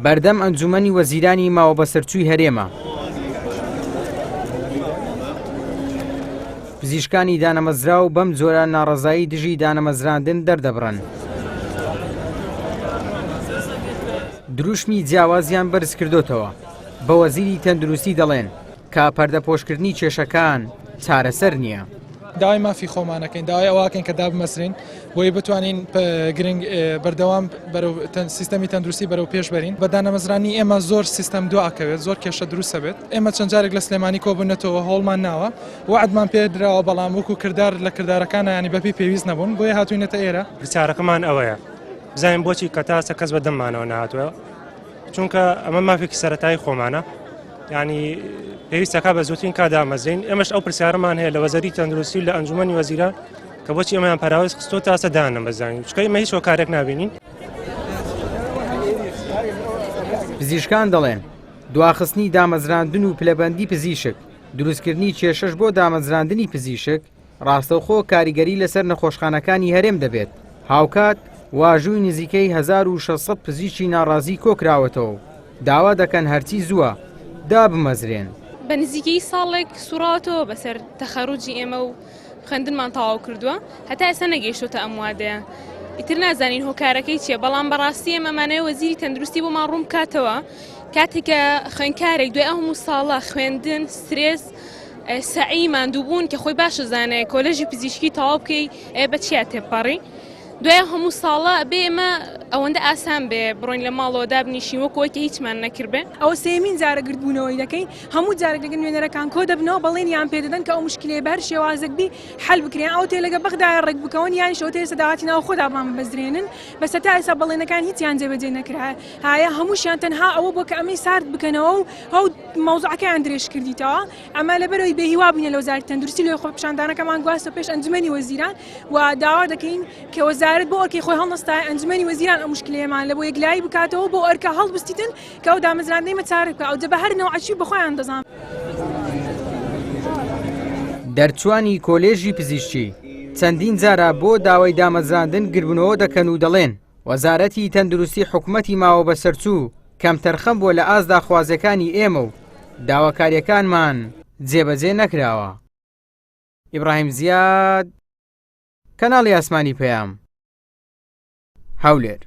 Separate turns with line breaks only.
بەردەم ئەنجومەنی وەزیرانی ماوە بەسەرچووی هەرێمە. پزیشکانی دانەمەزراو بەم جۆرە ناڕەزایی دژی دانەمەزراندن دەردەبڕن. دروشمی جیاوازیان بەرز کردوتەوە. بە وەزیری تەندروستی دەڵێن کە پەردەپۆشکردنی کێشەکان چارەسەر نییە.
داوای مافی خۆمانەکەین، داوای ئەوواکەین کە دابمەسرین بۆی بتوانین گرنگ بەردەوام بەرەو سیستەمی تەندروستی بەرەو پێش بەرین. بە دانەمەزرانی ئێمە زۆر سیستەم دواکەوێت، زۆر کێشە دروستە بێت. ئێمە چەند جارێک لە سلێمانی کۆبوونەتەوە هەوڵمان ناوە، وعدمان پێدراوە بەڵام وەکو کردار لە کردارەکانە ینی بەپی پێویست نەبوون، بۆیە هاتوینەتە ئێرە.
پرسیارەکەمان ئەوەیە بزانین بۆچی کە تاسە کەس بە دەممانەوە نهاتووە، چونکە ئەمە مافێکی سەرەتایی خۆمانە، ینی پێویستەکە بە زووترین کادامەزرین. ئێمەش ئەو پرسیارەمان هەیە لە وەزەری تەندروستی لە ئەنجومەنی وەزیران کە بۆچی ئەمەیان پەراوەز خستۆ تاسە دانەمەزانین، چکە ئێمە هیچ هۆکارێک نابینین.
پزیشکان دەڵێن دواخستنی دامەزراندن و پلەبەندی پزیشک، دروستکردنی کێشەش بۆ دامەزراندنی پزیشک ڕاستەوخۆ کاریگەری لەسەر نەخۆشخانەکانی هەرێم دەبێت. هاوکات واژووی نزیکەی 1600 پزیشکی ناڕازی کۆکراوەتەوە داوا دەکەن هەرچی زووە دابمەزرێن.
بە نزیکەی ساڵێک سوڕاتەوە بەسەر تەخەڕوجی ئێمە و خوێندنمان تەواو کردووە، هەتا ئێستا نەگەیشتۆتە ئەم وادەیە. ئیتر نازانین هۆکارەکەی چییە، بەڵام بەڕاستی ئەمەمانەیە وەزیری تەندروستی بۆمان ڕوون بکاتەوە کاتێکە خوێندکارێک دوای ئەو هەموو ساڵە خوێندن سترێس سەعی ماندووبوون کە خۆی باشە زانێ کۆلێژی پزیشکی تەواو بکەی بە چیا تێپەڕی. دوای هەموو ساڵە بێ ئێمە ئەوەندە ئاسان بێ بڕۆین لە ماڵەوە دابنیشین وەکەوەی کە هیچمان نەکردبێ.
ئەوە سێمین جارە گرتبوونەوەی دەکەین، هەموو جارێک لەگەن نوێنەرەکان کۆ دەبنەوە بەڵێن یان پێدەدەن کە ئەو مشکلەیە بەر شێوازێک بی حەل بکرێن، ئەو تێلەگە بەغدای ڕێک بکەون یان شەوتە ئێستا داهاتینەوە خۆدامان بەزرێنن، بەسە تا ئێستا بەڵێنەکان هیچیان جێبەجێ نەکرا. هایە هەمووشیان تەنها ئەوە بۆ کە ئەمەی سارد بکەنەوە و هەو مەوزوعەکەیان درێژ کردیتەوە. ئەمە لەبەرەوەی بێهیوا بووینە لە وەزارەتی تەندروستی لێ خۆپیشاندانەکەمان گواستە پێش ئەنجومەنی وەزیران و داوا دەکەین کە وەزارەت بۆ ئەرکەی خۆی هەڵنەستای ئەنجومەنی وەزیران ئەو مشکلەیەمان لە بۆ یەکلایی بکاتەوە بۆ ئەرکە هەڵبستیتن کە ئەو دامەزراندنەی چارە بکە، ئەو جەبە هەر نەوعەچی بەخۆیان دەزان.
دەرچوانی کۆلێژی پزیشکی چەندین جارە بۆ داوای دامەزراندن گربنەوە دەکەن و دەڵێن وەزارەتی تەندروستی حکوومەتی ماوە بەسەرچوو کەم تەرخەم بۆ لە ئازدا خوازەکانی ئێمە و داواکاریەکانمان جێبەجێ نەکراوە. ئیبراهیم زیاد، کەناڵی ئاسمانی پەیام، هەولێر.